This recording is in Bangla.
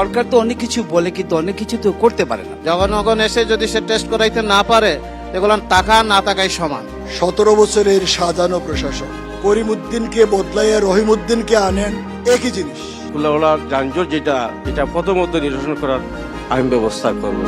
সরকার তো অনেক কিছু বলে, কিন্তু অনেক কিছু তো করতে পারে না। জনগণ এসে যদি সে টেস্ট করাইতে না পারে, এগুলো টাকা না টাকাই সমান। 17 বছরের সাজানো প্রশাসন, করিমউদ্দিনকে বদলাইয়া রহিমউদ্দিনকে আনেন, একই জিনিস। ওলা যানজট যেটা প্রথমত নিরসন করার আইন ব্যবস্থা করব।